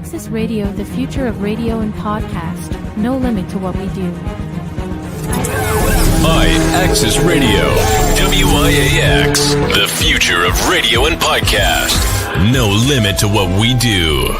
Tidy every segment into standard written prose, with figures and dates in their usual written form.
Axis Radio, the future of radio and podcast. No limit to what we do. IAXISRADIO, WIAX, the future of radio and podcast. No limit to what we do.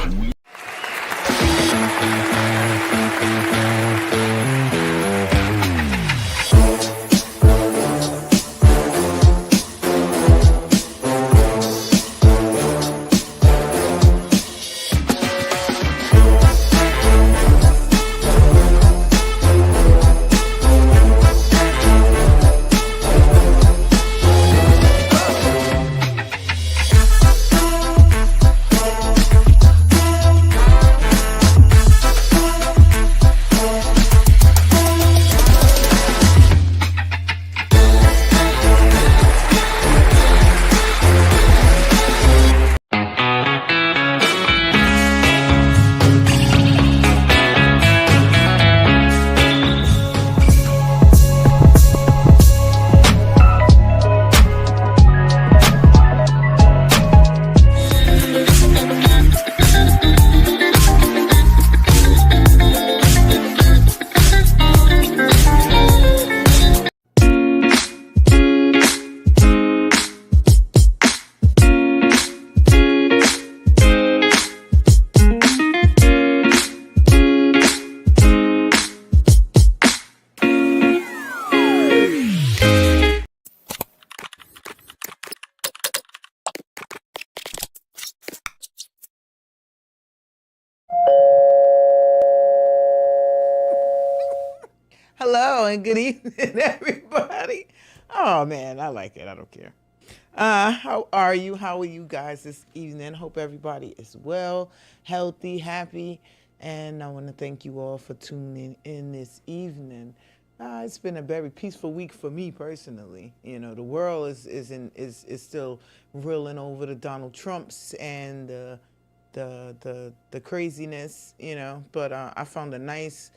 Hello and good evening, everybody. Oh man, I like it. I don't care. How are you? How are you guys this evening? Hope everybody is well, healthy, happy, and I want to thank you all for tuning in this evening. It's been a very peaceful week for me personally. You know, the world is still reeling over the Donald Trumps and the craziness. You know, but I found a nice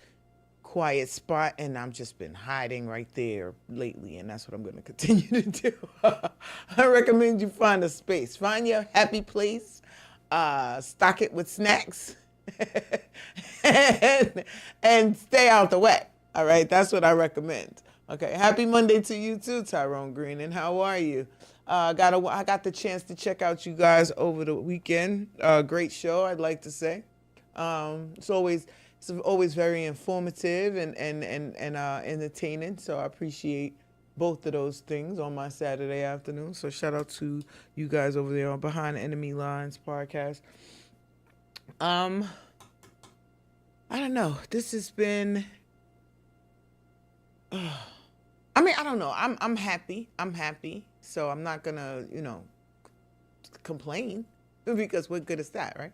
quiet spot, and I've just been hiding right there lately, and that's what I'm going to continue to do. I recommend you find a space. Find your happy place, stock it with snacks, and stay out the way. All right, that's what I recommend. Okay, happy Monday to you too, Tyrone Green, and how are you? I got the chance to check out you guys over the weekend. Great show, I'd like to say. It's always very informative and entertaining. So I appreciate both of those things on my Saturday afternoon. So shout out to you guys over there on Behind Enemy Lines podcast. I don't know. This has been. I don't know. I'm happy. So I'm not gonna complain because what good is that, right?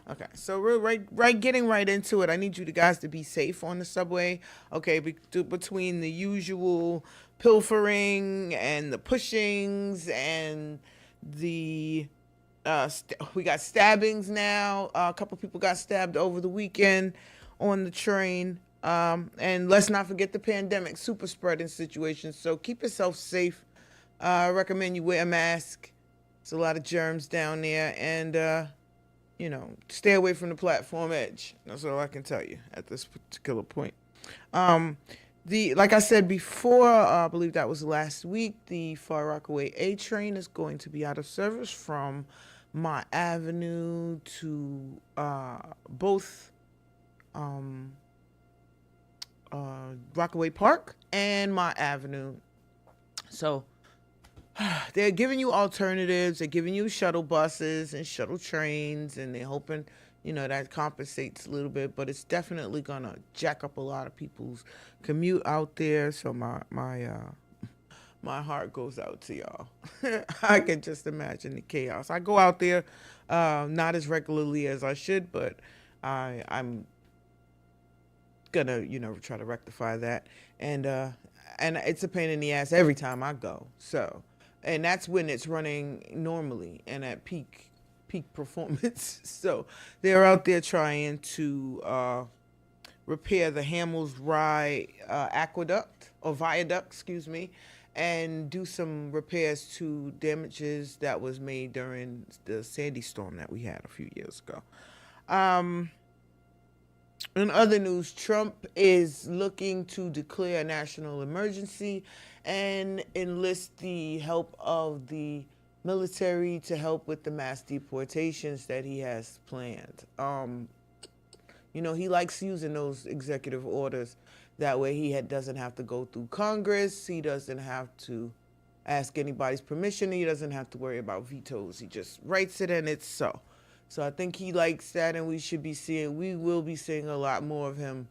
Okay, so we're getting right into it. I need you guys to be safe on the subway. Okay, between the usual pilfering and the pushings and the we got stabbings now. A couple people got stabbed over the weekend on the train. And let's not forget the pandemic super spreading situation. So keep yourself safe. I recommend you wear a mask. There's a lot of germs down there, and stay away from the platform edge. That's all I can tell you at this particular point. Like I said before, I believe that was last week, the Far Rockaway A train is going to be out of service from Mott Avenue to both Rockaway Park and Mott Avenue. So they're giving you alternatives. They're giving you shuttle buses and shuttle trains, and they're hoping, that compensates a little bit. But it's definitely gonna jack up a lot of people's commute out there. So my heart goes out to y'all. I can just imagine the chaos. I go out there not as regularly as I should, but I'm gonna try to rectify that. And it's a pain in the ass every time I go. So. And that's when it's running normally and at peak performance. So they're out there trying to repair the Hamels Rye aqueduct or viaduct, and do some repairs to damages that was made during the Sandy storm that we had a few years ago. In other news, Trump is looking to declare a national emergency and enlist the help of the military to help with the mass deportations that he has planned. He likes using those executive orders. That way doesn't have to go through Congress. He doesn't have to ask anybody's permission. He doesn't have to worry about vetoes. He just writes it and it's so. So I think he likes that, and we will be seeing a lot more of him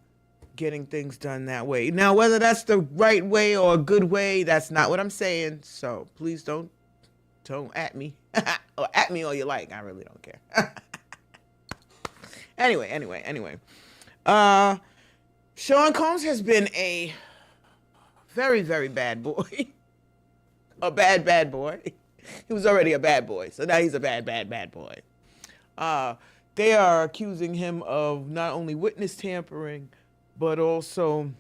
getting things done that way. Now, whether that's the right way or a good way, that's not what I'm saying. So please don't at me. Or at me all you like. I really don't care. Anyway. Sean Combs has been a very, very bad boy. A bad boy. He was already a bad boy, so now he's a bad boy. They are accusing him of not only witness tampering, but also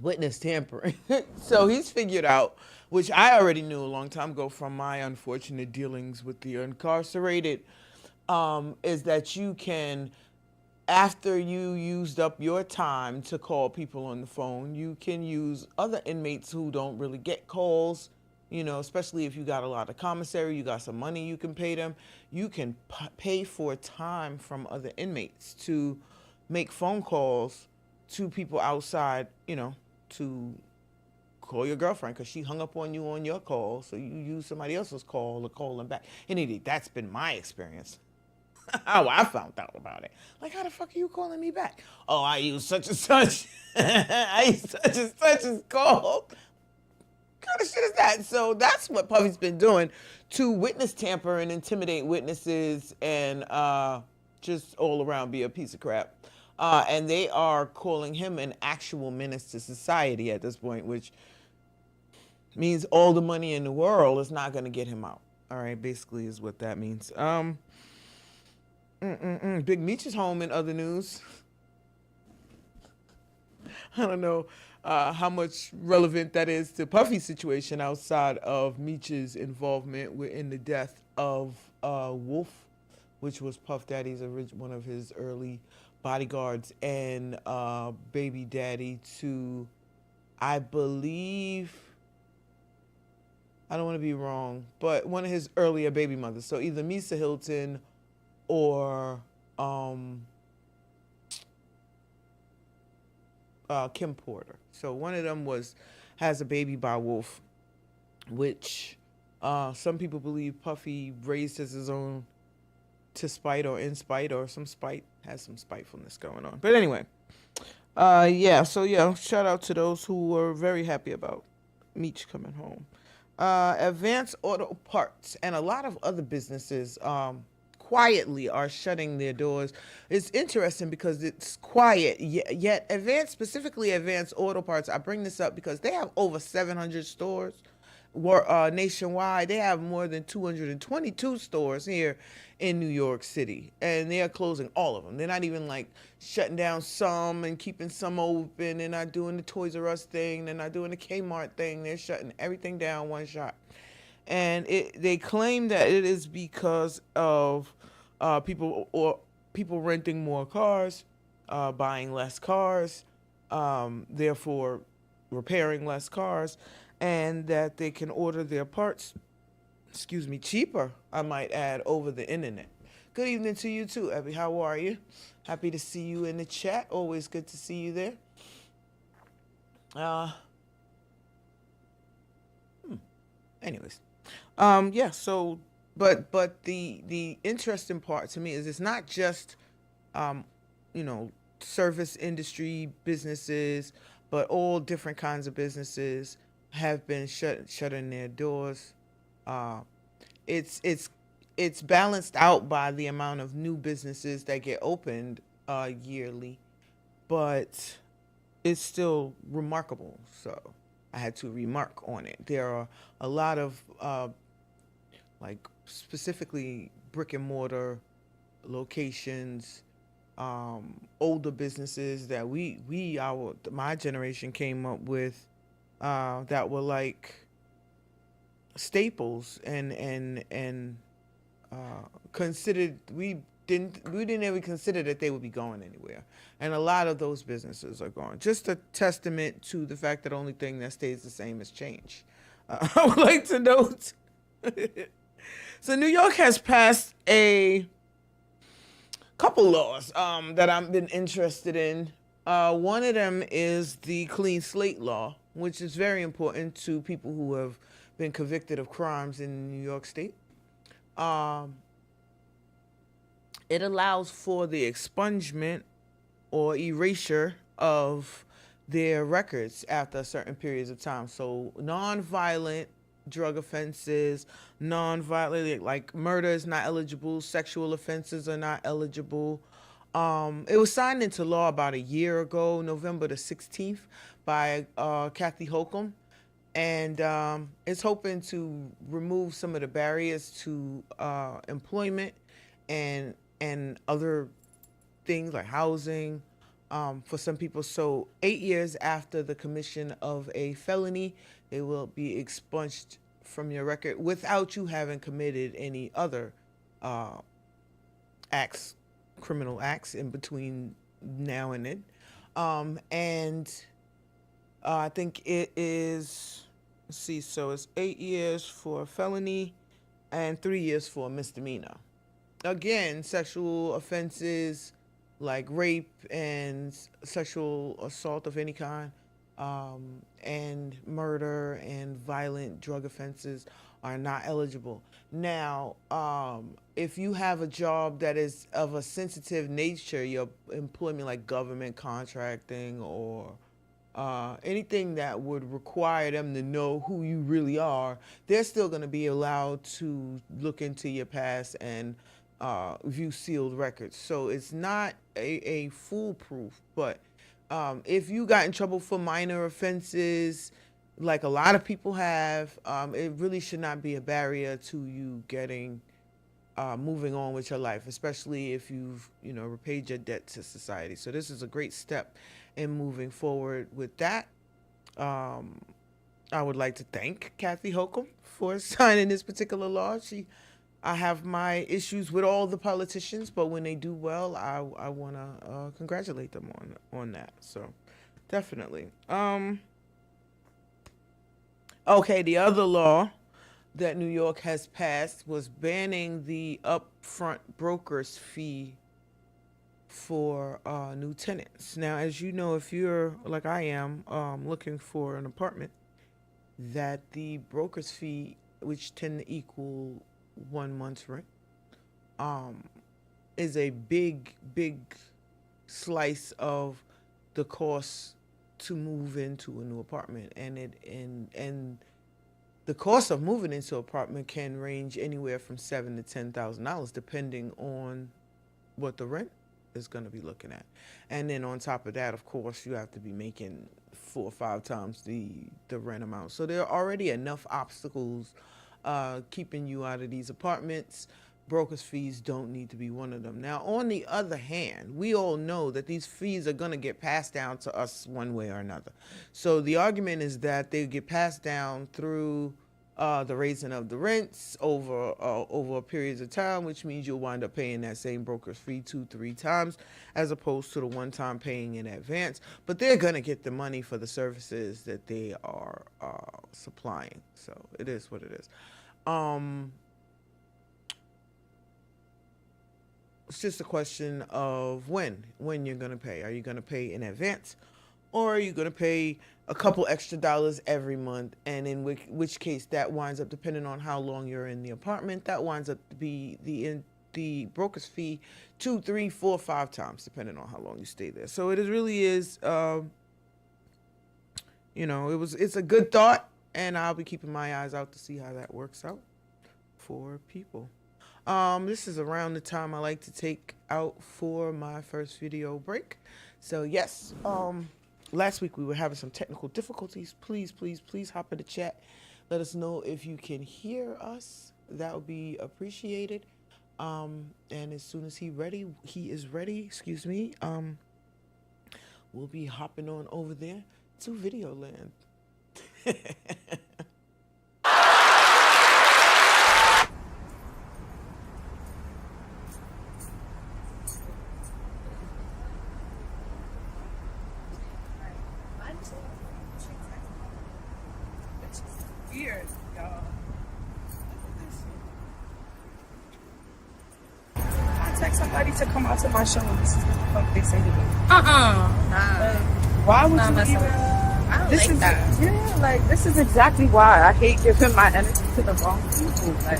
witness tampering. So he's figured out, which I already knew a long time ago from my unfortunate dealings with the incarcerated, is that you can, after you used up your time to call people on the phone, you can use other inmates who don't really get calls, especially if you got a lot of commissary, you got some money you can pay them. You can pay for time from other inmates to make phone calls to people outside, to call your girlfriend because she hung up on you on your call, so you use somebody else's call to call them back. And that's been my experience. How I found out about it. Like, how the fuck are you calling me back? Oh, I use such and such. I use such and such's call. What kind of shit is that? So that's what Puffy's been doing to witness tamper and intimidate witnesses and just all around be a piece of crap. And they are calling him an actual menace to society at this point, which means all the money in the world is not going to get him out. All right, basically is what that means. Big Meech is home in other news. I don't know how much relevant that is to Puffy's situation outside of Meech's involvement in the death of Wolf, which was Puff Daddy's one of his early bodyguards and baby daddy to, I believe, I don't want to be wrong, but one of his earlier baby mothers. So either Misa Hilton or Kim Porter. So one of them has a baby by Wolf, which some people believe Puffy raised as his own to spite or in spite or has some spitefulness going on. But anyway, shout out to those who were very happy about Meech coming home. Advance Auto Parts and a lot of other businesses quietly are shutting their doors. It's interesting because it's quiet, yet specifically Advance Auto Parts, I bring this up because they have over 700 stores nationwide. They have more than 222 stores here in New York City, and they are closing all of them. They're not even like shutting down some and keeping some open. They're not doing the Toys R Us thing. They're not doing the Kmart thing. They're shutting everything down one shot. And they claim that it is because of people renting more cars, buying less cars, therefore repairing less cars, and that they can order their parts, cheaper, I might add, over the internet. Good evening to you too, Abby. How are you? Happy to see you in the chat. Always good to see you there. Anyways. So but the interesting part to me is it's not just service industry businesses, but all different kinds of businesses have been shutting their doors. It's balanced out by the amount of new businesses that get opened yearly, but it's still remarkable. So I had to remark on it. There are a lot of specifically brick and mortar locations, older businesses that my generation came up with that were like staples and considered, we didn't even consider that they would be going anywhere. And a lot of those businesses are gone. Just a testament to the fact that the only thing that stays the same is change. I would like to note. So New York has passed a couple laws that I've been interested in. One of them is the clean slate law, which is very important to people who have been convicted of crimes in New York State. It allows for the expungement or erasure of their records after certain periods of time. So non-violent drug offenses, non-violent, like murder is not eligible, sexual offenses are not eligible. It was signed into law about a year ago, November the 16th, by Kathy Hochul. And it's hoping to remove some of the barriers to employment and other things like housing for some people. So 8 years after the commission of a felony, they will be expunged from your record without you having committed any other criminal acts in between now and then. I think it is, let's see, so it's 8 years for a felony and 3 years for a misdemeanor. Again, sexual offenses like rape and sexual assault of any kind, and murder and violent drug offenses are not eligible. Now, if you have a job that is of a sensitive nature, your employment like government contracting or anything that would require them to know who you really are, they're still going to be allowed to look into your past and view sealed records. So it's not a foolproof, but if you got in trouble for minor offenses, like a lot of people have, it really should not be a barrier to you getting moving on with your life, especially if you've repaid your debt to society. So this is a great step in moving forward with that. I would like to thank Kathy Hochul for signing this particular law. I have my issues with all the politicians, but when they do well, I want to congratulate them on that. So definitely. Okay, the other law that New York has passed was banning the upfront broker's fee for new tenants. Now, as you know, if you're like I am looking for an apartment, that the broker's fee, which tend to equal 1 month's rent, is a big slice of the cost to move into a new apartment. And the cost of moving into an apartment can range anywhere from $7,000 to $10,000 depending on what the rent is going to be looking at. And then on top of that, of course, you have to be making 4 or 5 times the rent amount. So there are already enough obstacles keeping you out of these apartments. Broker's fees don't need to be one of them. Now, on the other hand, we all know that these fees are going to get passed down to us one way or another. So the argument is that they get passed down through the raising of the rents over periods of time, which means you'll wind up paying that same broker's fee 2-3 times as opposed to the one time paying in advance. But they're going to get the money for the services that they are supplying. So it is what it is. It's just a question of when you're going to pay. Are you going to pay in advance, or are you going to pay a couple extra dollars every month? And in which case that winds up, depending on how long you're in the apartment, that winds up to be the broker's fee 2, 3, 4, 5 times, depending on how long you stay there. So it really is, it's a good thought, and I'll be keeping my eyes out to see how that works out for people. This is around the time I like to take out for my first video break. So yes, last week we were having some technical difficulties. Please hop in the chat. Let us know if you can hear us. That would be appreciated. And as soon as he is ready, we'll be hopping on over there to Video Land. like somebody to come out to my show and this is what the fuck they say to me. Nah. Why would Nah, you that's even? I don't This like is that. yeah, like this is exactly why I hate giving my energy to the wrong people. Like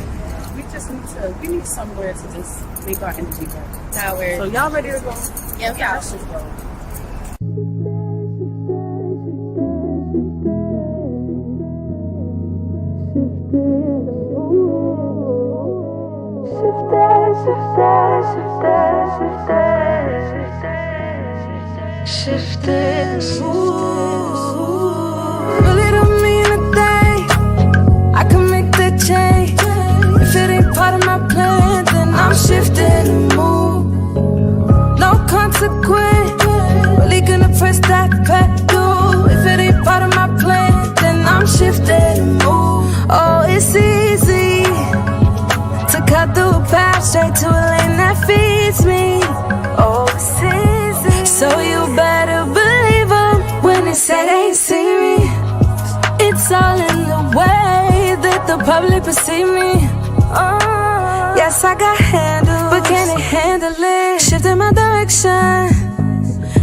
we need somewhere to just make our energy go. Nah, we're So y'all ready to go? yeah, we Let's out. just go. Really don't mean a thing. I can make the change. If it ain't part of my plan, then I'm shifting the mood. No consequence. Really gonna press that pedal. If it ain't part of my plan, then I'm shifting the mood. Oh, it's easy to cut through a path straight to a lane that feeds me. Oh, it's easy. So you better believe 'em when they say they ain't see me. It's all in the way that the public perceive me. Oh, yes, I got handles, but can they handle it? Shifting my direction.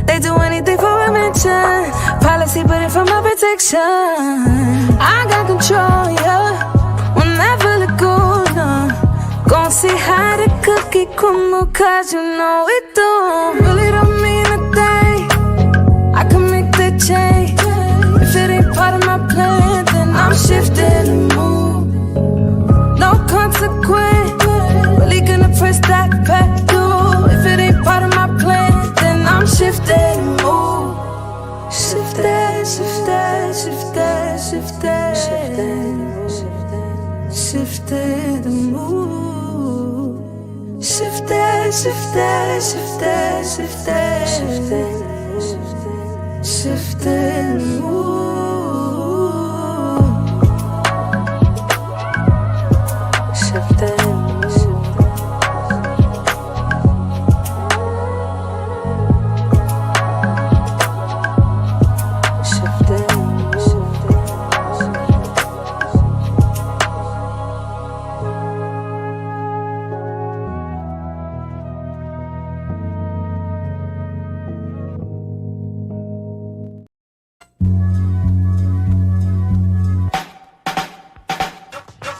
They do anything for a mention. Policy, but it for my protection. I got control, yeah. Whenever the good, gon' see how the cookie crumble, cause you know it don't. Really don't mean a thing. I can make the change. If it ain't part of my plan, then I'm shifting the mood. No consequence. Really gonna press that pedal. If it ain't part of my plan, then I'm shifting the mood. Shifting, shifting, shifting, shifting, shifting, shifting the mood. Shifting, shifting, shifting, shifting, shifting, shifting the mood. Shifting.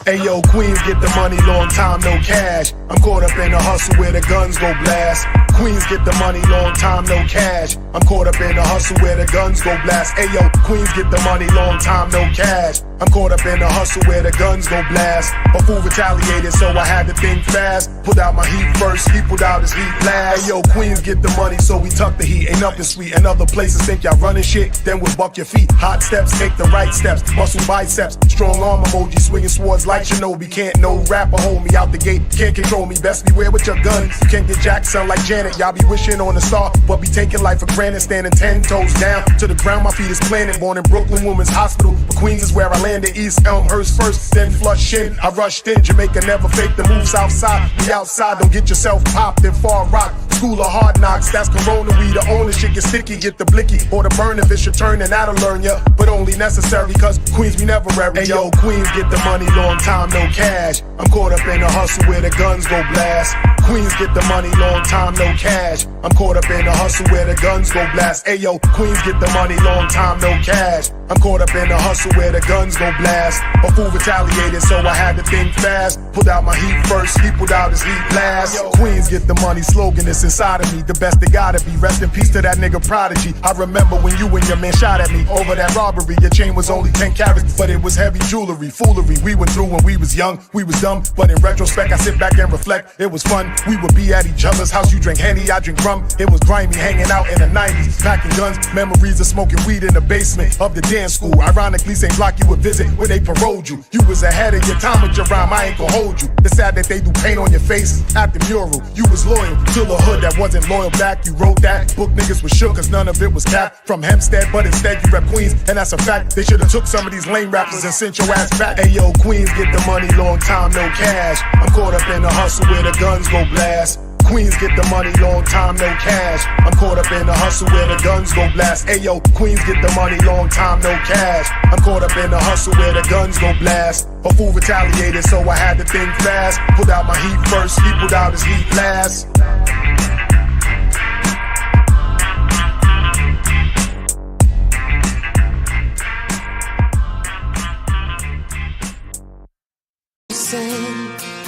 Ayo, Queens get the money, long time no cash. I'm caught up in a hustle where the guns go blast. Queens get the money, long time no cash. I'm caught up in a hustle where the guns go blast. Ayo, Queens get the money, long time no cash. I'm caught up in a hustle where the guns go blast. A fool retaliated, so I had to think fast. Put out my heat first, he put out his heat last. Ayo, Queens get the money, so we tuck the heat. Ain't nothing sweet, and other places think y'all running shit, then we'll buck your feet. Hot steps, take the right steps, muscle biceps, strong arm emoji, swinging swords like Shinobi. Can't no rapper hold me out the gate, can't control me, best beware with your gun. You can't get jacked, sound like Janet, y'all be wishing on a star, but be taking life for granted, standing 10 toes down to the ground, my feet is planted. Born in Brooklyn Women's Hospital, but Queens is where I landed. East Elmhurst first, then Flushing, I rushed in. Jamaica never fake the moves outside, we outside, don't get yourself popped in Far Rock. School of hard knocks, that's Corona, we the only shit get sticky, get the blicky, or the burn if it's your turn, and that'll learn ya, but only necessary, cause Queens we never worry. Ayo, Queens get the money, long time no cash. I'm caught up in a hustle where the guns go blast. Queens get the money, long time no cash. I'm caught up in a hustle where the guns go blast. Ayo, Queens get the money, long time no cash. I'm caught up in a hustle where the guns go blast. A fool retaliated, so I had to think fast. Put out my heat first, he put out his heat last. Queens get the money, slogan is inside of me, the best it gotta be. Rest in peace to that nigga Prodigy. I remember when you and your man shot at me over that robbery. Your chain was only 10 carats, but it was heavy jewelry. Foolery we went through when we was young, we was dumb, but in retrospect I sit back and reflect. It was fun, we would be at each other's house. You drink Henny, I drink rum. It was grimy, hanging out in the 90s, packing guns. Memories of smoking weed in the basement of the dance school. Ironically, same block you would visit when they paroled you. You was ahead of your time with your rhyme, I ain't gon' hold you. It's sad that they do paint on your face at the mural. You was loyal to the hood that wasn't loyal back. You wrote that book, niggas was shook cause none of it was cap from Hempstead, but instead you rep Queens, and that's a fact. They should've took some of these lame rappers and sent your ass back. Ayo, Queens get the money, long time no cash. I'm caught up in a hustle where the guns go blast. Queens get the money, long time no cash. I'm caught up in a hustle where the guns go blast. Ayo, Queens get the money, long time no cash. I'm caught up in a hustle where the guns go blast. A fool retaliated, so I had to think fast. Put out my heat first, he put out his heat last.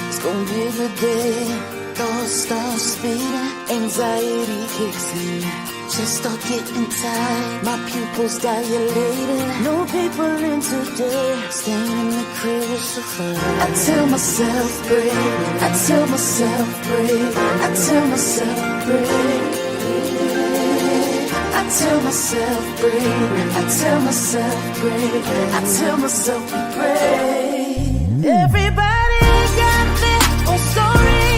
It's gonna be a good day. Thoughts start speeding, anxiety kicks in. Just start getting tired, my pupils dilated. No people in today, staying in the crib is so fun. I tell myself breathe, I tell myself breathe, I tell myself breathe. I tell myself breathe, I tell myself breathe, I tell myself breathe. Everybody got their own story,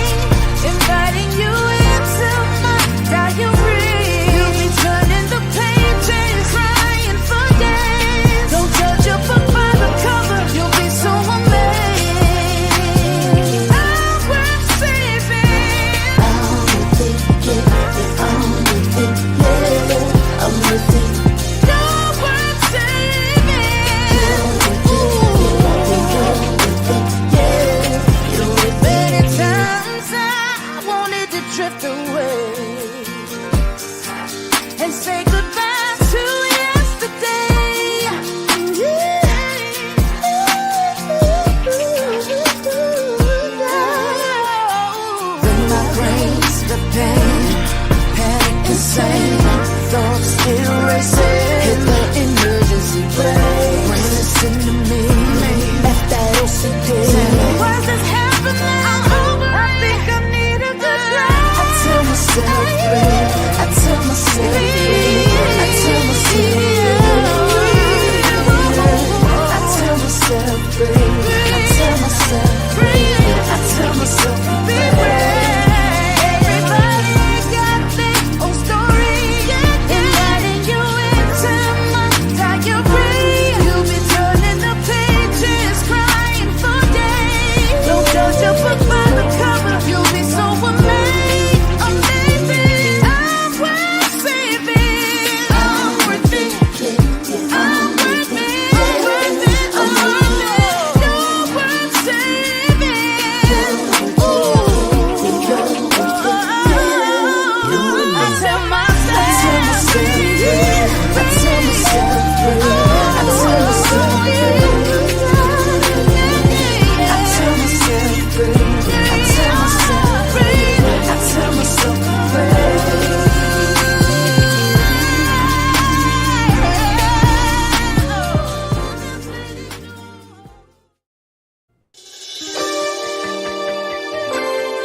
inviting you into my diary. You'll be turning the pages, crying for days. Don't judge your book by the cover, you'll be so amazed. I'm worth saving. I'm with it, yeah, I'm with it, yeah, I'm with it. You're worth saving. You're with it, yeah, you're with it. Many times I wanted to drift away and say goodbye to yesterday. When my brain's the pain, panic insane, thoughts still racing, hit the emergency brake. When listen to me, F that OCD. Why's this happening? I'm over. I think I need a good life. I tell myself breathe, I tell myself breathe, I tell myself breathe, I tell myself breathe, I tell myself breathe, I tell myself breathe. Everybody got their own story, inviting you into my diary. You'll be turning the pages, crying for days. Don't judge your book by the cover, you'll be so amazed, amazing. I'm worth saving. I'm worth it. I'm worth it. I'm worth it. I'm worth it. You're worth saving. Ooh. I tell myself, I tell myself, I tell myself, I tell myself, I tell myself,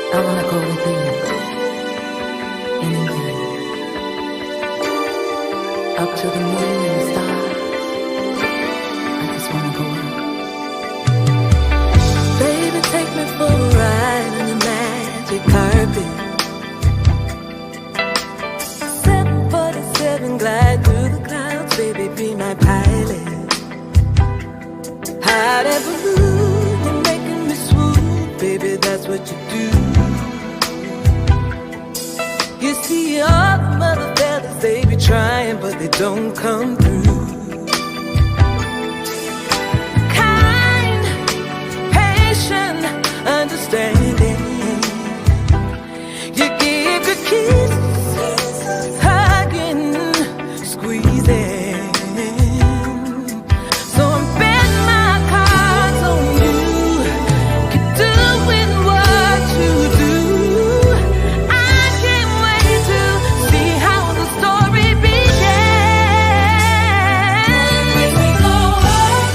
I wanna go with you anywhere, up to the moon and the stars. I just wanna go up. Baby, take me for a ride on your magic carpet. 747 glide through the clouds, baby, be my pilot. Hot air balloon, you're making me swoon, baby, that's what you do. You see all the mother fellas, they be trying, but they don't come through. Kind, patient, understanding. You give your kisses, hugging, squeezing. So I'm betting my cards on you. Keep doing what you do. I can't wait to see how the story began. Make me go up,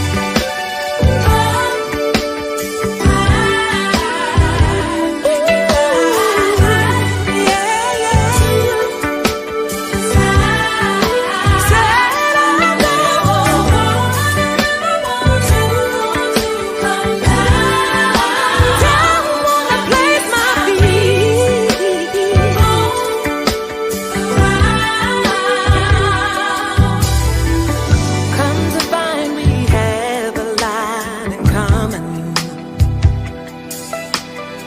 Come to find we have a lot in common.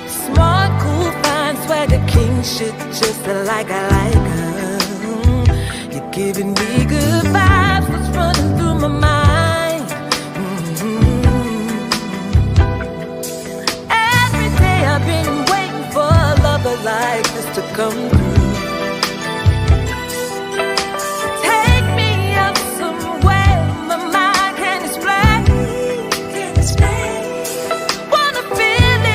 Smart, cool, fine, swagger, king shit, just like I like her. You're giving me good vibes, what's running through my mind. Every day I've been waiting for a lover like this to come through. Take me up somewhere my mind can explain. Wanna feel it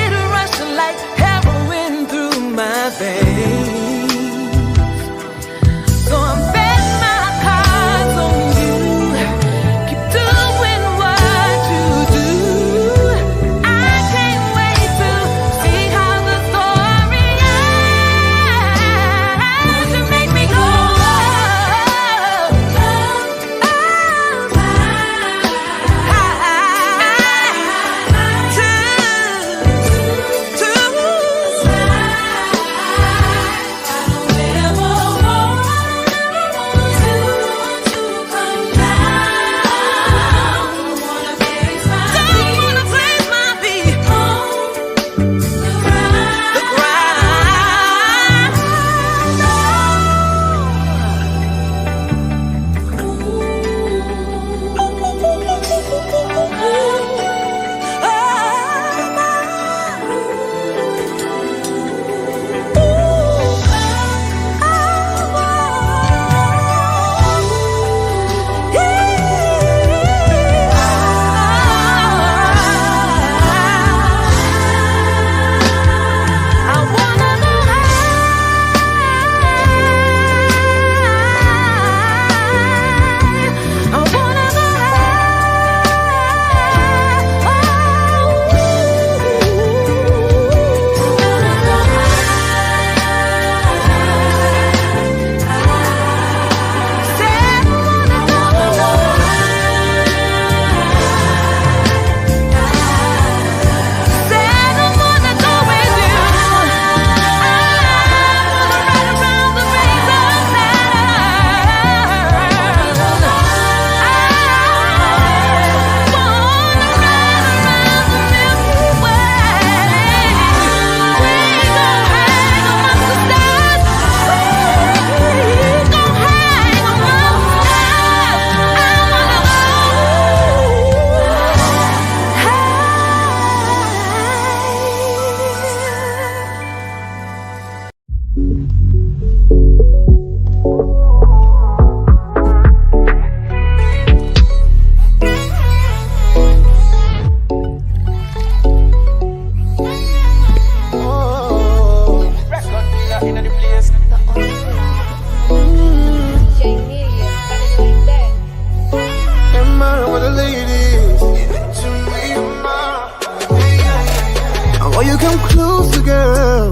come closer, girl.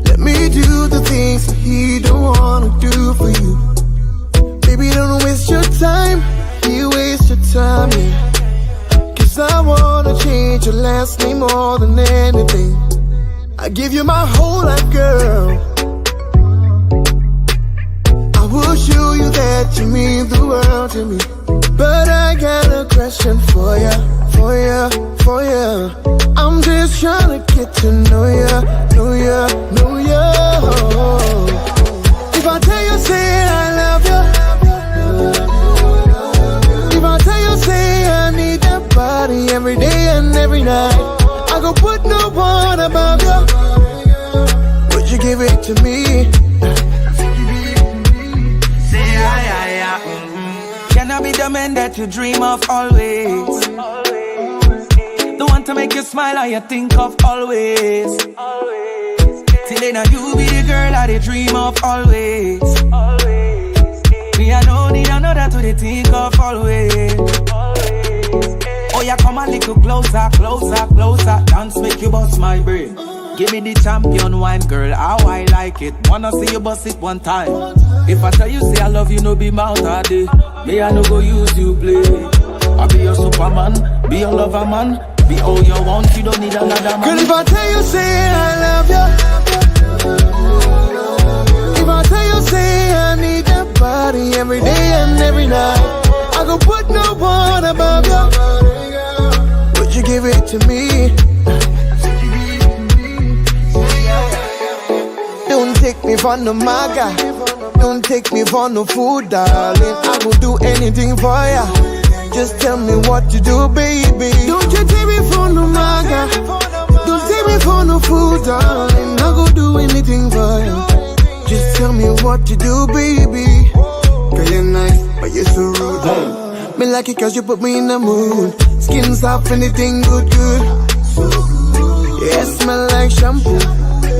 Let me do the things that he don't wanna do for you. Baby, don't waste your time. You waste your time, yeah. Cause I wanna change your last name more than anything. I give you my whole life, girl. I will show you that you mean the world to me. But I got a question for ya, for ya, for ya. I'm just trying to get to know ya, know ya, know ya. If I tell you, say I love you. If I tell you, say I need that body every day and every night, I go put no one above you. Would you give it to me? Say Can I be the man that you dream of always? The one to make you smile and you think of always. Till then you be the girl that I dream of always. Me I don't need another to the think of always. Oh yeah, come a little closer, closer, closer. Dance make you bust my brain. Give me the champion wine, girl, how I like it. Wanna see you bust it one time. If I tell you say I love you, no be mouth all day. Me I no go use you play. I be your superman, be your lover man. Be all you want, you don't need another man. Girl, if I tell you say I love you, if I tell you say I need that body every day and every night, I go put no one above you. Would you give it to me? Don't take me for no maga. Don't take me for no food, darling. I will do anything for ya. Just tell me what to do, baby. Don't you take me for no maga. Don't take me for no food, darling. I will do anything for ya. Just tell me what to do, baby. Girl, you're nice, but you're so rude. Me like it cause you put me in the mood. Skin soft, anything good, good. Yeah, smell like shampoo.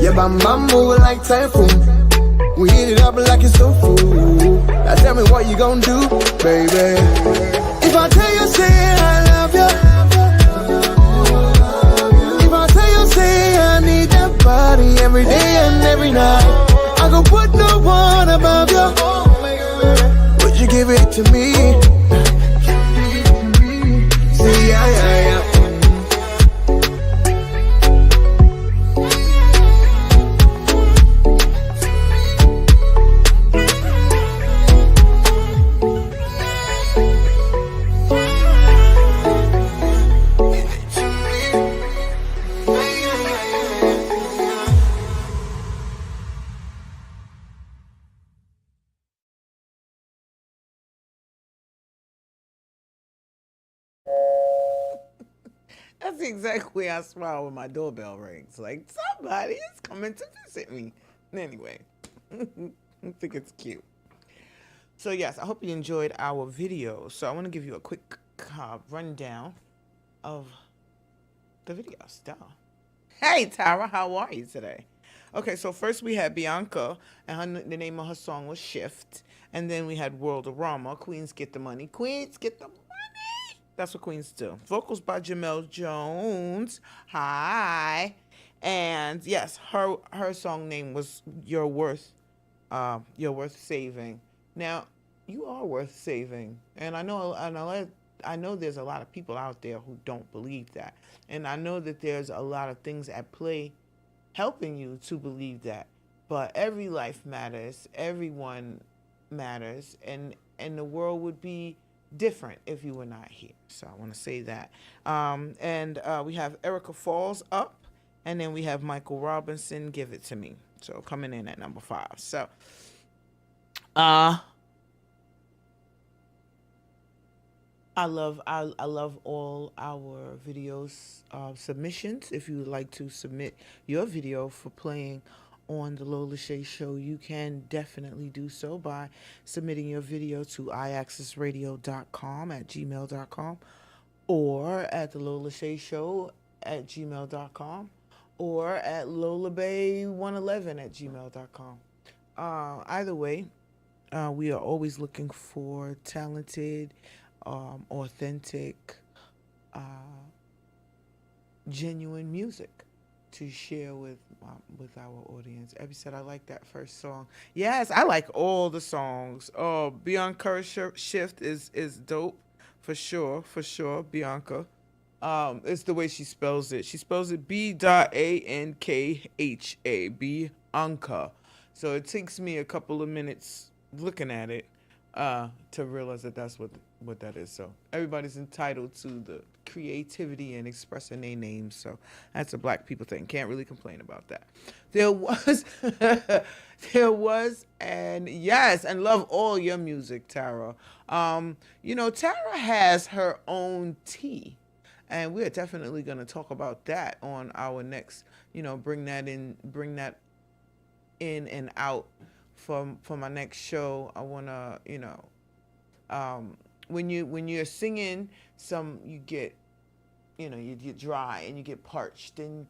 Yeah, bam bam move like typhoon. We heat it up like it's so full. Now tell me what you gon' do, baby. If I tell you, say I love you. If I tell you, say I need that body every day and every night, I go put no one above you. Would you give it to me? Say yeah, yeah, yeah. That's exactly I smile when my doorbell rings. Like, somebody is coming to visit me. Anyway, I think it's cute. So, yes, I hope you enjoyed our video. So, I want to give you a quick rundown of the videos. Hey, Tara, how are you today? Okay, so first we had Bianca, and the name of her song was Shift. And then we had World of Rama, Queens Get the Money. Queens Get the Money. That's what queens do. Vocals by Jamel Jones. Hi. And yes, her song name was You're Worth Saving. Now, you are worth saving. And I know there's a lot of people out there who don't believe that. And I know that there's a lot of things at play helping you to believe that. But every life matters. Everyone matters. And the world would be different if you were not here. So I want to say that. And we have Erica Falls up, and then we have Michael Robinson, Give It To Me. So coming in at number 5. So I love all our videos submissions. If you would like to submit your video for playing on the Lola Shae Show, you can definitely do so by submitting your video to IAXISRADIO.com at gmail.com, or at the Lola Shae Show at gmail.com, or at LolaBay111 at gmail.com. Either way, we are always looking for talented, authentic genuine music to share with our audience. Abby said, I like that first song. Yes, I like all the songs. Oh, Bianca Shift is dope for sure, Bianca. It's the way she spells it. She spells it B.ANKHA, Bianca. So it takes me a couple of minutes looking at it to realize that that's what that is. So everybody's entitled to the creativity and expressing their names. So that's a black people thing. Can't really complain about that. There was, and yes, and love all your music, Tara. Tara has her own tea. And we're definitely going to talk about that on our next, bring that in and out for my next show. I want to, when you're singing you get, you get dry and you get parched and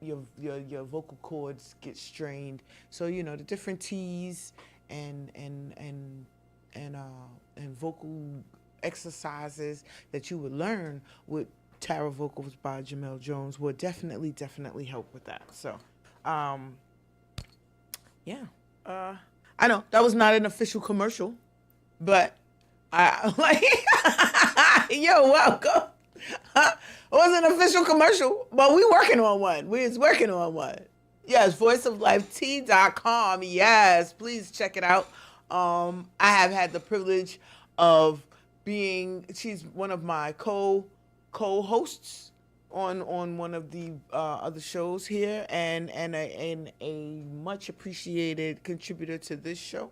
your vocal cords get strained. So, the different teas and vocal exercises that you would learn with Tara Vocals by Jamel Jones would definitely help with that. So, I know that was not an official commercial, but I like, you're welcome. It wasn't an official commercial, but we working on one. Yes, voiceoflifet.com. Yes, please check it out. I have had the privilege of she's one of my co-hosts on one of the other shows here, and a much appreciated contributor to this show.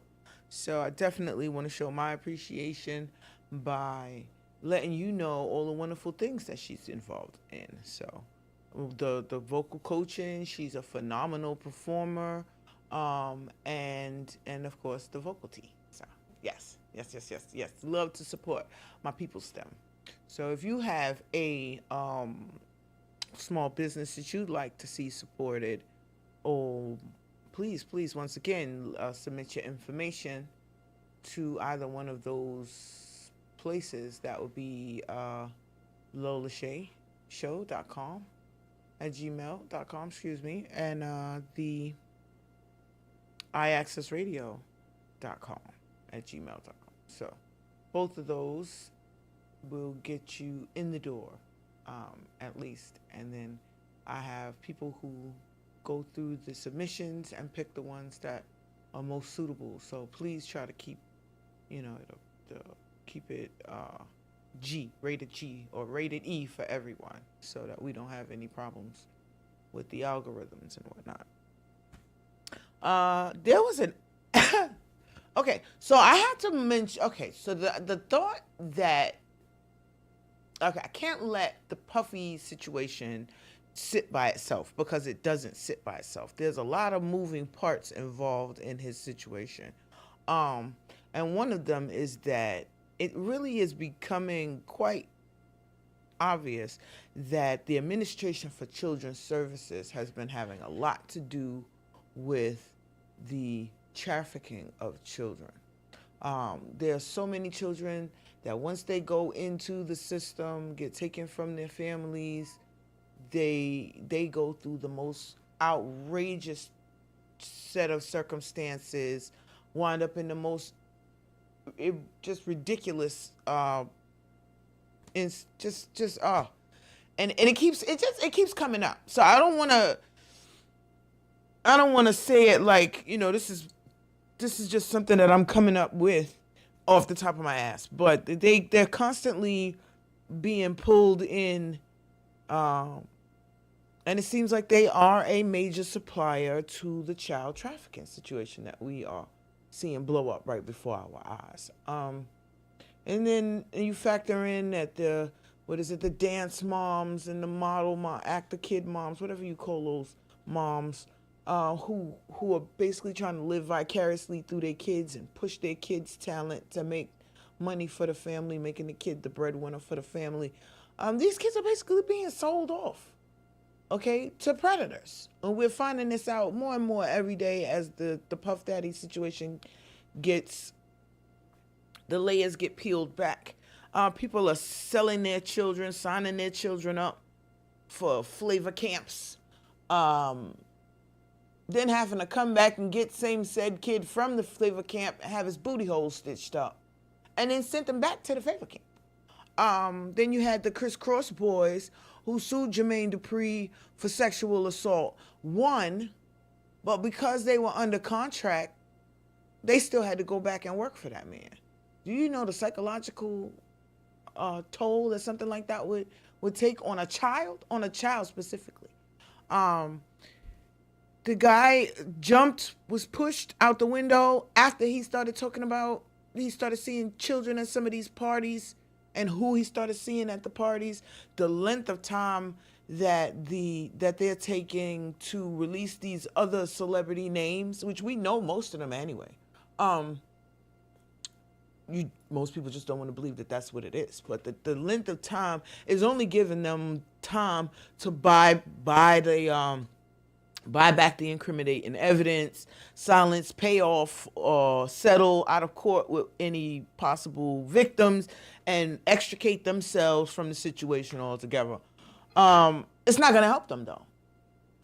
So I definitely want to show my appreciation by letting you know all the wonderful things that she's involved in. So the vocal coaching, she's a phenomenal performer, and of course the vocal tea. So yes. Love to support my people's STEM. So if you have a small business that you'd like to see supported, please, once again, submit your information to either one of those places. That would be Lola Shae show.com at gmail.com, and the IAXISRADIO.com at gmail.com. So both of those will get you in the door, at least. And then I have people who go through the submissions and pick the ones that are most suitable. So please try to keep, keep it rated G or rated E for everyone, so that we don't have any problems with the algorithms and whatnot. There was an okay, so I had to mention, so the thought that, I can't let the Puffy situation sit by itself, because it doesn't sit by itself. There's a lot of moving parts involved in his situation. And one of them is that it really is becoming quite obvious that the Administration for Children's Services has been having a lot to do with the trafficking of children. There are so many children that once they go into the system, get taken from their families, they go through the most outrageous set of circumstances, wind up in the most just ridiculous and it keeps coming up. So I don't want to say it like, this is just something that I'm coming up with off the top of my ass, but they're constantly being pulled in, and it seems like they are a major supplier to the child trafficking situation that we are seeing blow up right before our eyes. And then you factor in that the dance moms and the model actor kid moms, whatever you call those moms, who are basically trying to live vicariously through their kids and push their kids' talent to make money for the family, making the kid the breadwinner for the family. These kids are basically being sold off, to predators. And we're finding this out more and more every day as the Puff Daddy situation the layers get peeled back. People are selling their children, signing their children up for flavor camps. Then having to come back and get same said kid from the flavor camp and have his booty hole stitched up. And then sent him back to the flavor camp. Then you had the Criss Cross boys who sued Jermaine Dupri for sexual assault. Won, but because they were under contract, they still had to go back and work for that man. Do you know the psychological toll that something like that would take on a child specifically? The guy was pushed out the window after he started seeing children at some of these parties and who he started seeing at the parties, the length of time that they're taking to release these other celebrity names, which we know most of them anyway. Most people just don't want to believe that that's what it is. But the length of time is only giving them time to buy back the incriminating evidence, silence, pay off, or settle out of court with any possible victims, and extricate themselves from the situation altogether. It's not going to help them, though.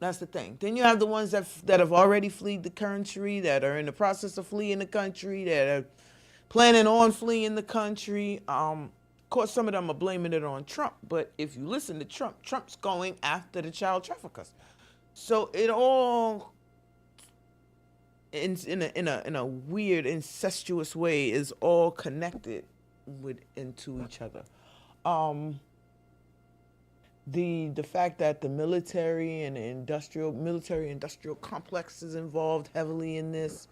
That's the thing. Then you have the ones that have already fled the country, that are in the process of fleeing the country, that are planning on fleeing the country. Of course, some of them are blaming it on Trump, but if you listen to Trump, Trump's going after the child traffickers. So it all, in a weird, incestuous way, is all connected into each other. The fact that the military industrial complex is involved heavily in this,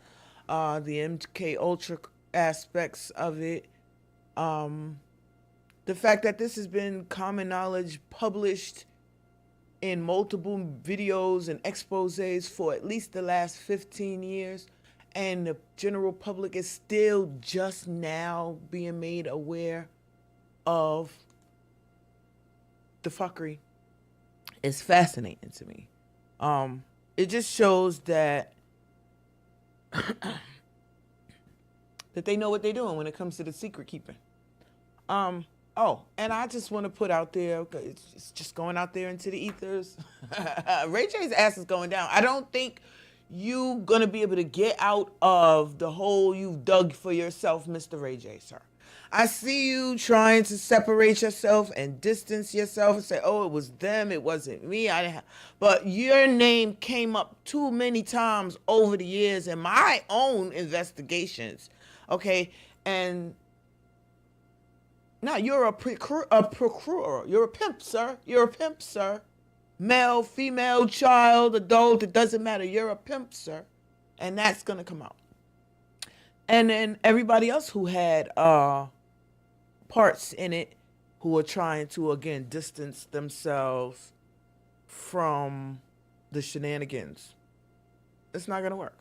the MK Ultra aspects of it, the fact that this has been common knowledge, published in multiple videos and exposés for at least the last 15 years, and the general public is still just now being made aware of the fuckery, is fascinating to me. It just shows that that they know what they're doing when it comes to the secret keeping. And I just want to put out there, okay, it's just going out there into the ethers. Ray J's ass is going down. I don't think you gonna be able to get out of the hole you've dug for yourself, Mr. Ray J, sir. I see you trying to separate yourself and distance yourself and say, oh, it was them, it wasn't me. But your name came up too many times over the years in my own investigations, okay? And now you're a procurer. You're a pimp, sir. You're a pimp, sir. Male, female, child, adult, it doesn't matter. You're a pimp, sir. And that's going to come out. And then everybody else who had parts in it, who are trying to, again, distance themselves from the shenanigans. It's not going to work.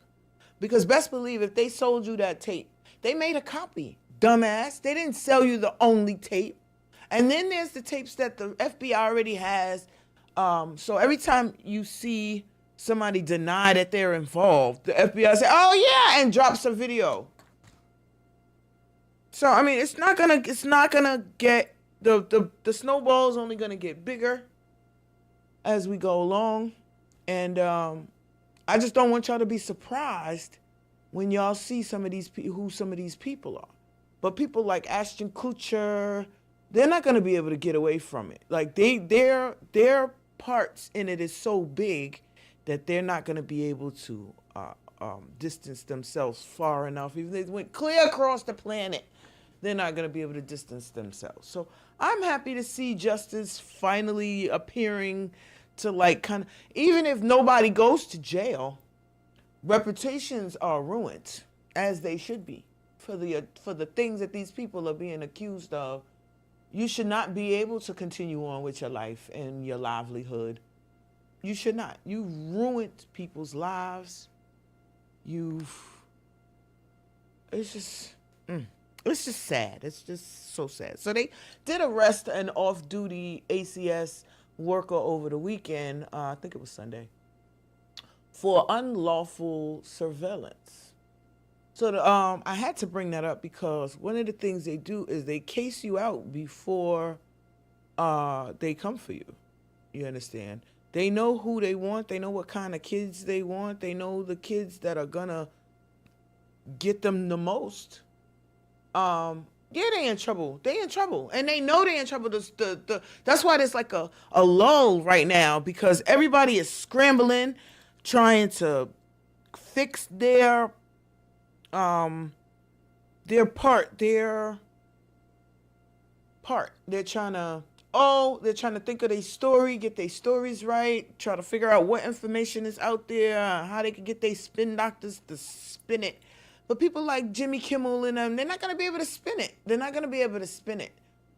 Because best believe if they sold you that tape, they made a copy. Dumbass. They didn't sell you the only tape. And then there's the tapes that the FBI already has. So every time you see somebody deny that they're involved, the FBI say, oh yeah, and drops a video. So, I mean, it's not gonna get, the snowball's only gonna get bigger as we go along. And I just don't want y'all to be surprised when y'all see who some of these people are. But people like Ashton Kutcher, they're not going to be able to get away from it. Like their parts in it is so big that they're not going to be able to distance themselves far enough. Even if they went clear across the planet, they're not going to be able to distance themselves. So I'm happy to see justice finally appearing to even if nobody goes to jail, reputations are ruined, as they should be. For the things that these people are being accused of, you should not be able to continue on with your life and your livelihood. You should not. You ruined people's lives. It's just sad. It's just so sad. So they did arrest an off-duty ACS worker over the weekend, I think it was Sunday, for unlawful surveillance. So I had to bring that up because one of the things they do is they case you out before they come for you. You understand? They know who they want. They know what kind of kids they want. They know the kids that are gonna get them the most. Yeah, they in trouble. They in trouble, and they know they in trouble. That's why there's like a lull right now because everybody is scrambling, trying to fix their part. They're trying to think of their story, get their stories right, try to figure out what information is out there, how they can get their spin doctors to spin it. But people like Jimmy Kimmel and them, they're not going to be able to spin it. They're not going to be able to spin it.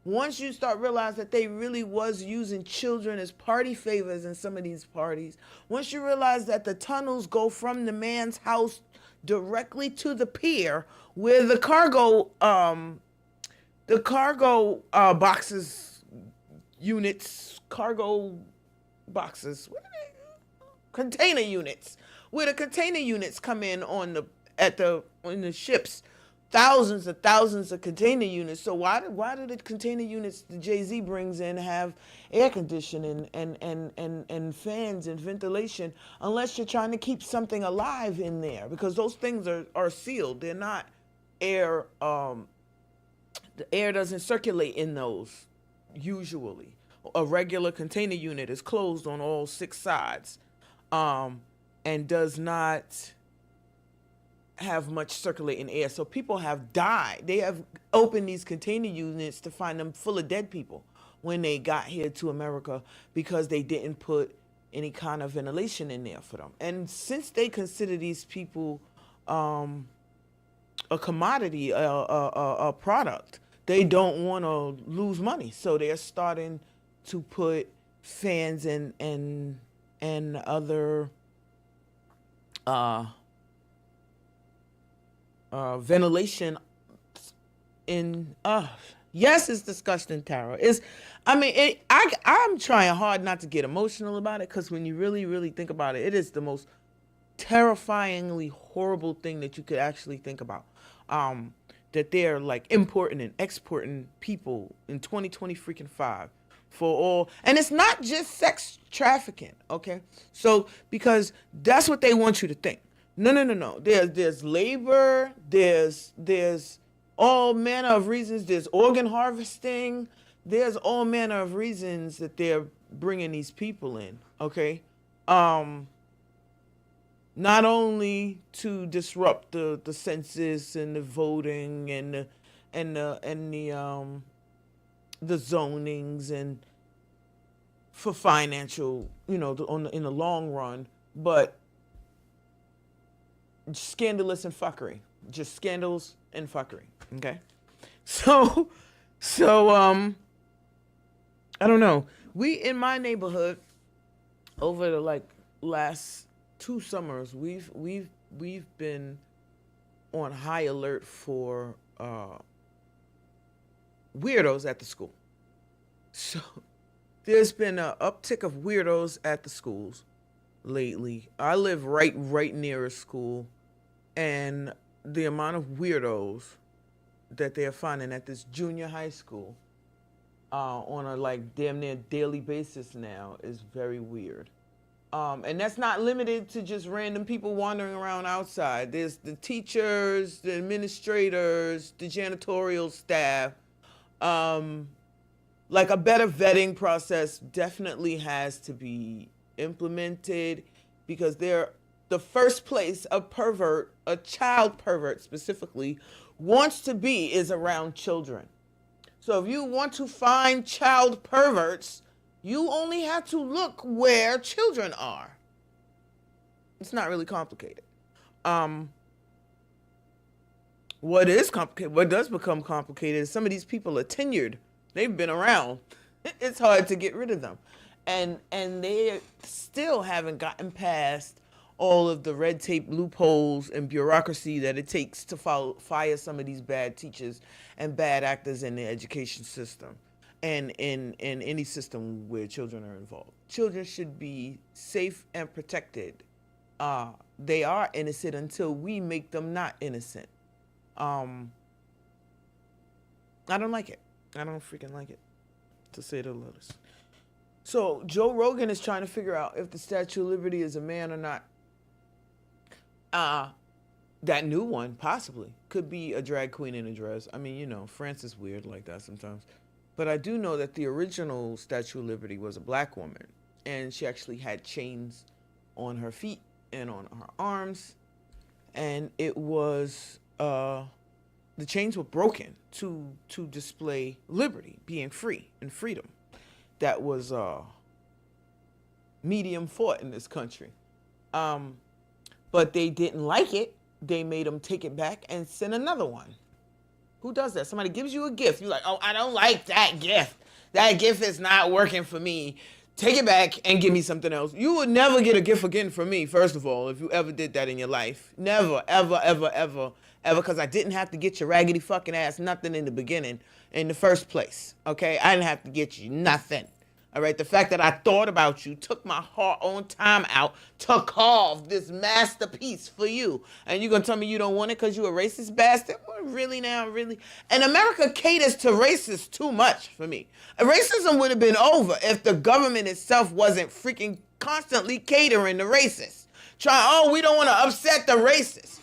Once you start realize that they really was using children as party favors in some of these parties, once you realize that the tunnels go from the man's house directly to the pier where the cargo boxes, units, cargo boxes, what are they? Container units, where the container units come in in the ships, thousands of container units. So why do the container units the Jay-Z brings in have air conditioning and fans and ventilation unless you're trying to keep something alive in there? Because those things are sealed. They're not air. The air doesn't circulate in those usually. A regular container unit is closed on all 6 sides and does not have much circulating air. So people have died. They have opened these container units to find them full of dead people when they got here to America because they didn't put any kind of ventilation in there for them. And since they consider these people a commodity, a product, they don't want to lose money. So they're starting to put fans and other ventilation in. Yes, it's disgusting, Tara. I'm trying hard not to get emotional about it because when you really, really think about it, it is the most terrifyingly horrible thing that you could actually think about. That they're like importing and exporting people in 2020 freaking 5 for all, and it's not just sex trafficking, okay? So because that's what they want you to think. No. There's labor. There's all manner of reasons. There's organ harvesting. There's all manner of reasons that they're bringing these people in. Okay, not only to disrupt the census and the voting and the zonings and for financial, in the long run, but scandalous and fuckery, just scandals and fuckery. Okay, so I don't know. We in my neighborhood over the last 2 summers, we've been on high alert for weirdos at the school. So there's been an uptick of weirdos at the schools lately. I live right near a school, and the amount of weirdos that they're finding at this junior high school on a damn near daily basis now is very weird. And that's not limited to just random people wandering around outside. There's the teachers, the administrators, the janitorial staff. A better vetting process definitely has to be implemented because they're the first place a child pervert specifically, wants to be is around children. So if you want to find child perverts, you only have to look where children are. It's not really complicated. What does become complicated is some of these people are tenured. They've been around. It's hard to get rid of them. And they still haven't gotten past all of the red tape loopholes and bureaucracy that it takes to fire some of these bad teachers and bad actors in the education system and in any system where children are involved. Children should be safe and protected they are innocent until we make them not innocent. I don't like it. I don't freaking like it, to say the least. So Joe Rogan is trying to figure out if the Statue of Liberty is a man or not. That new one possibly could be a drag queen in a dress. I mean, you know, France is weird like that sometimes. But I do know that the original Statue of Liberty was a black woman, and she actually had chains on her feet and on her arms, and it was the chains were broken to display liberty, being free and freedom. That was medium fought in this country, but they didn't like it. They made them take it back and send another one. Who does that? Somebody gives you a gift. You're like, oh, I don't like that gift. That gift is not working for me. Take it back and give me something else. You would never get a gift again from me, first of all, if you ever did that in your life. Never, ever, ever, ever, ever, because I didn't have to get your raggedy fucking ass nothing in the beginning, in the first place, okay? I didn't have to get you nothing, all right? The fact that I thought about you, took my hard-earned time out to carve this masterpiece for you, and you're going to tell me you don't want it because you a racist bastard? Well, really now, really? And America caters to racists too much for me. Racism would have been over if the government itself wasn't freaking constantly catering to racists. We don't want to upset the racists.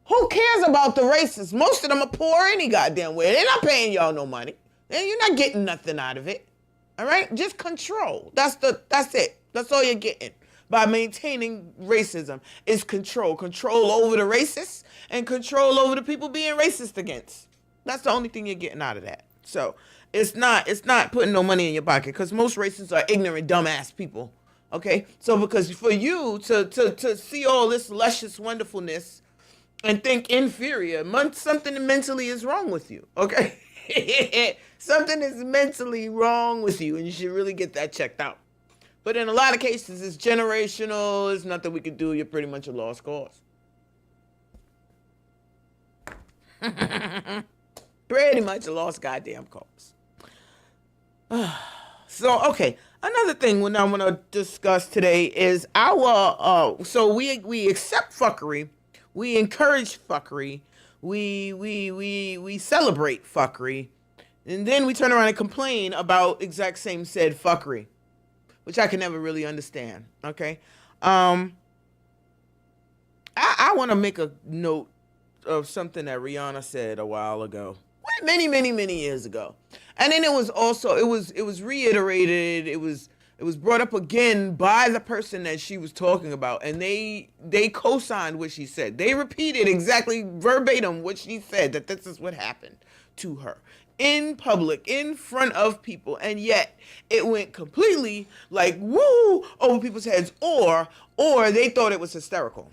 Who cares about the racists? Most of them are poor any goddamn way. They're not paying y'all no money. And you're not getting nothing out of it. All right? Just control. That's it. That's all you're getting. By maintaining racism is control. Control over the racists and control over the people being racist against. That's the only thing you're getting out of that. So it's not putting no money in your pocket, because most racists are ignorant, dumbass people. Okay? So because for you to see all this luscious wonderfulness and think inferior, something mentally is wrong with you. Okay? Something is mentally wrong with you, and you should really get that checked out. But in a lot of cases, it's generational. There's nothing we can do. You're pretty much a lost cause. Pretty much a lost goddamn cause. So, okay. Another thing I want to discuss today is our, so we accept fuckery. We encourage fuckery. We celebrate fuckery. And then we turn around and complain about exact same said fuckery, which I can never really understand. Okay. I want to make a note of something that Rihanna said a while ago, many years ago. And then it was reiterated. It was brought up again by the person that she was talking about, and they co-signed what she said. They repeated exactly verbatim what she said, that this is what happened to her in public, in front of people, and yet it went completely like woo over people's heads, or they thought it was hysterical.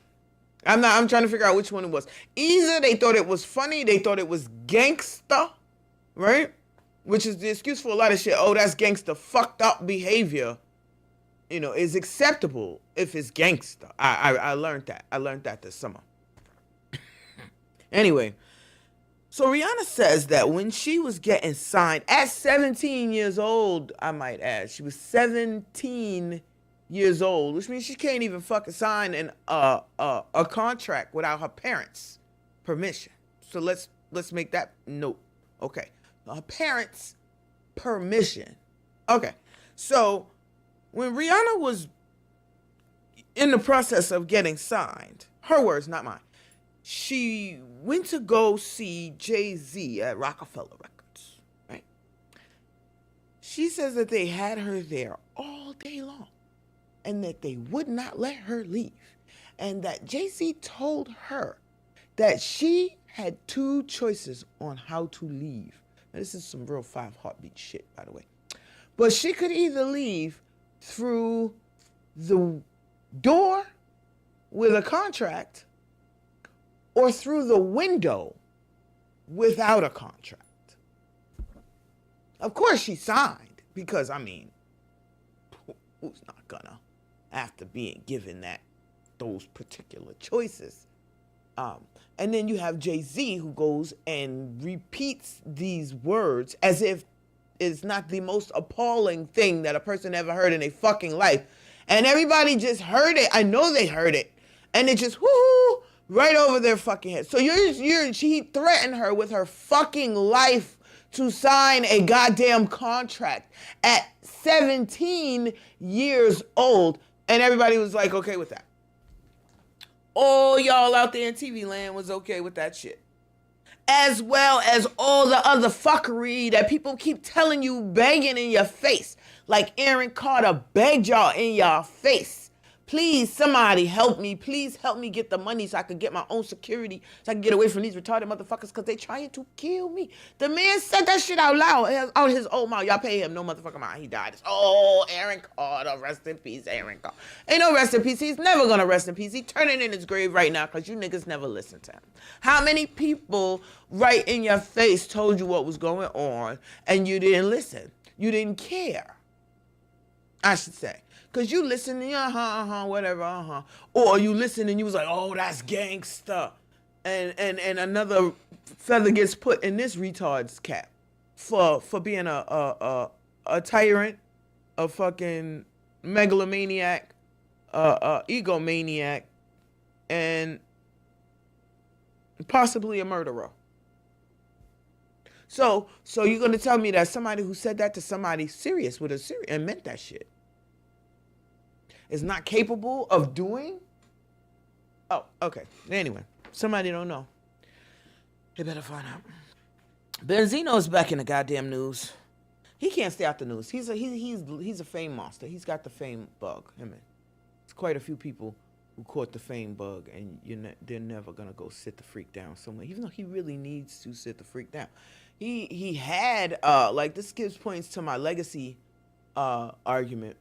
I'm trying to figure out which one it was. Either they thought it was funny, they thought it was gangsta, right? Which is the excuse for a lot of shit. Oh, that's gangsta. Fucked up behavior, is acceptable if it's gangsta. I learned that. I learned that this summer. Anyway, so Rihanna says that when she was getting signed at 17 years old, I might add, she was 17 years old, which means she can't even fucking sign a contract without her parents' permission. So let's make that note. Okay. Her parents' permission. Okay. So when Rihanna was in the process of getting signed, her words, not mine, she went to go see Jay-Z at Rockefeller Records, right? She says that they had her there all day long and that they would not let her leave, and that Jay-Z told her that she had two choices on how to leave. Now, this is some real 5 Heartbeat shit, by the way. But she could either leave through the door with a contract or through the window without a contract. Of course she signed, because, who's not gonna, after being given those particular choices? And then you have Jay-Z, who goes and repeats these words as if it's not the most appalling thing that a person ever heard in their fucking life. And everybody just heard it. I know they heard it. And it just, whoo, right over their fucking head. So she threatened her with her fucking life to sign a goddamn contract at 17 years old. And everybody was like, okay with that. All y'all out there in TV land was okay with that shit. As well as all the other fuckery that people keep telling you, banging in your face. Like Aaron Carter begged y'all in your face. Please, somebody help me. Please help me get the money so I can get my own security, so I can get away from these retarded motherfuckers because they trying to kill me. The man said that shit out loud, out his old mouth. Y'all pay him no motherfucking mind. He died. Oh, Aaron Carter, rest in peace, Aaron Carter. Ain't no rest in peace. He's never going to rest in peace. He's turning in his grave right now because you niggas never listen to him. How many people right in your face told you what was going on and you didn't listen? You didn't care, I should say. Because you listen, whatever, Or you listen and you was like, oh, that's gangster. And another feather gets put in this retard's cap for being a tyrant, a fucking megalomaniac, egomaniac, and possibly a murderer. So you're going to tell me that somebody who said that to somebody serious with a serious and meant that shit is not capable of doing? Oh, okay. Anyway, somebody don't know. They better find out. Benzino is back in the goddamn news. He can't stay out the news. He's a fame monster. He's got the fame bug. There's quite a few people who caught the fame bug, and they're never gonna go sit the freak down somewhere, even though he really needs to sit the freak down. He had like, this gives points to my legacy argument.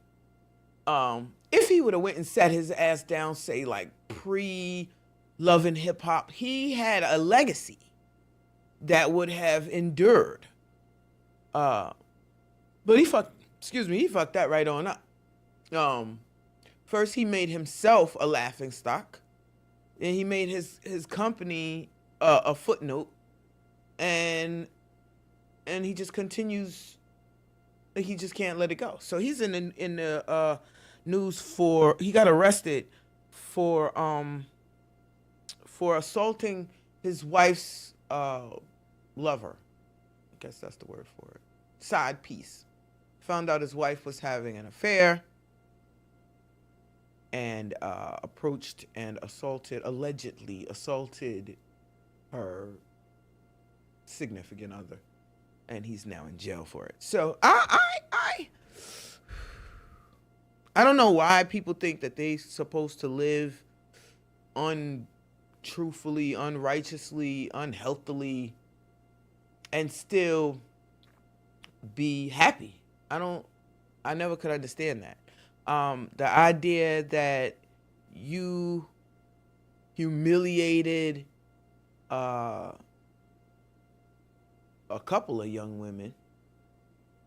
If he would have went and sat his ass down, say like pre-Love and Hip Hop, he had a legacy that would have endured. But he fucked that right on up. First he made himself a laughingstock, and he made his company a footnote, and he just continues. He just can't let it go. So he's in the news for, he got arrested for assaulting his wife's lover. I guess that's the word for it. Side piece. Found out his wife was having an affair and approached and allegedly assaulted her significant other. And he's now in jail for it. So I don't know why people think that they're supposed to live untruthfully, unrighteously, unhealthily, and still be happy. I never could understand that. The idea that you humiliated a couple of young women,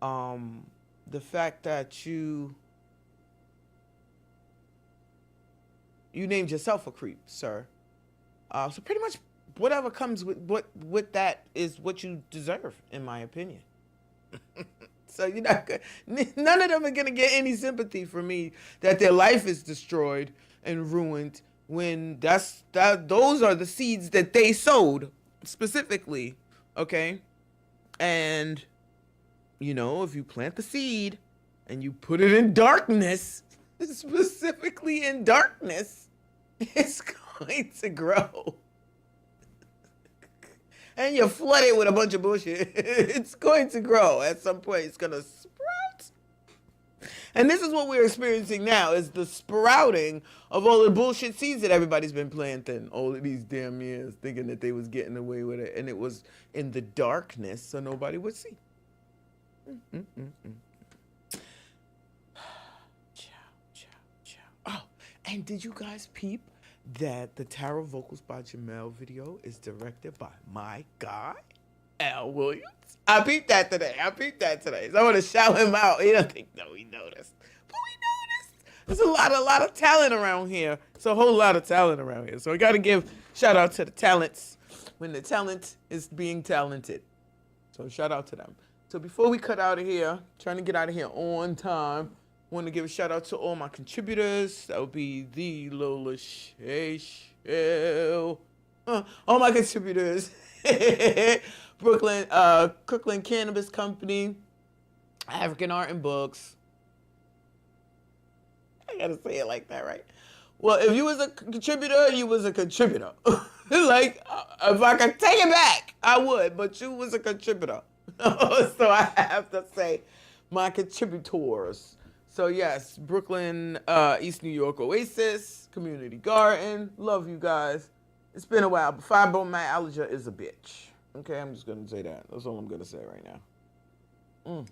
the fact that you named yourself a creep, sir. So pretty much whatever comes with that is what you deserve, in my opinion. So you're not good. None of them are gonna get any sympathy from me that their life is destroyed and ruined when those are the seeds that they sowed specifically, okay? And if you plant the seed and you put it in darkness, specifically in darkness, it's going to grow. And you flood it with a bunch of bullshit, it's going to grow. At some point, it's going to sprout. And this is what we're experiencing now, is the sprouting of all the bullshit seeds that everybody's been planting all of these damn years, thinking that they was getting away with it. And it was in the darkness, so nobody would see. Oh, and did you guys peep that the Tarot Vocals by Jamel video is directed by my guy, Al Williams? I peeped that today. So I want to shout him out. He don't think we noticed. But we noticed. There's a lot of talent around here. It's a whole lot of talent around here. So we got to give shout out to the talents when the talent is being talented. So shout out to them. So before we cut out of here, trying to get out of here on time, Want to give a shout out to all my contributors. That would be the Lola Shae Show. All my contributors. Crooklyn Cannabis Company, African Art and Books. I gotta say it like that, right? Well, if you was a contributor, you was a contributor. Like, if I could take it back, I would, but you was a contributor. So I have to say my contributors. So yes, Brooklyn, East New York Oasis, Community Garden. Love you guys. It's been a while, but fibromyalgia is a bitch. Okay, I'm just gonna say that. That's all I'm gonna say right now.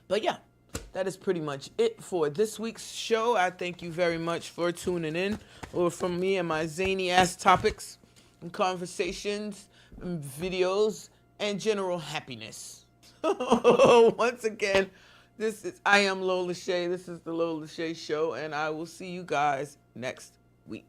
But yeah, that is pretty much it for this week's show. I thank you very much for tuning in, or from me and my zany ass topics and conversations and videos and general happiness. Once again, I am Lola Shae. This is the Lola Shae Show, and I will see you guys next week.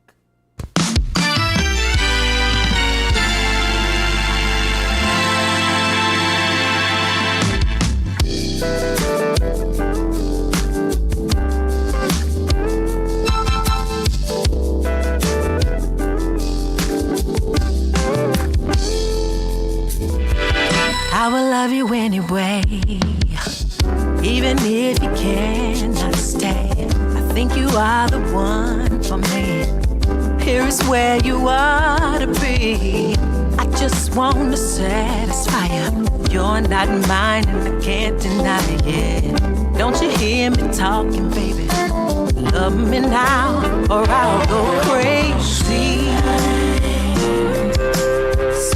I will love you anyway, even if you cannot stay. I think you are the one for me. Here is where you ought to be. I just want to satisfy you. You're not mine and I can't deny it. Don't you hear me talking, baby? Love me now or I'll go crazy.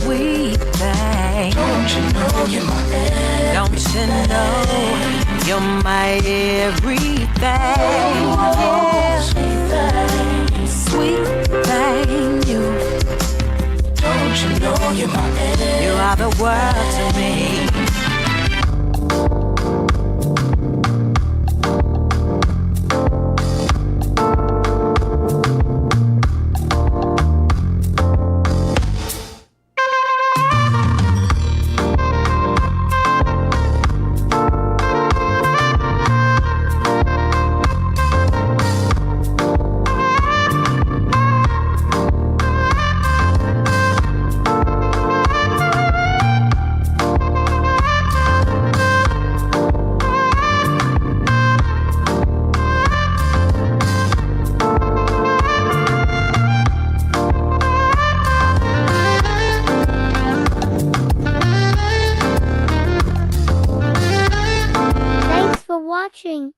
Sweet thing, don't you know you're my everything? Don't you know you're my everything? Yeah. Sweet thing, you. Don't you know you're my everything? You are the world to me. Watching.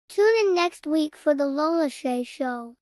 Tune in next week for the Lola Shae Show.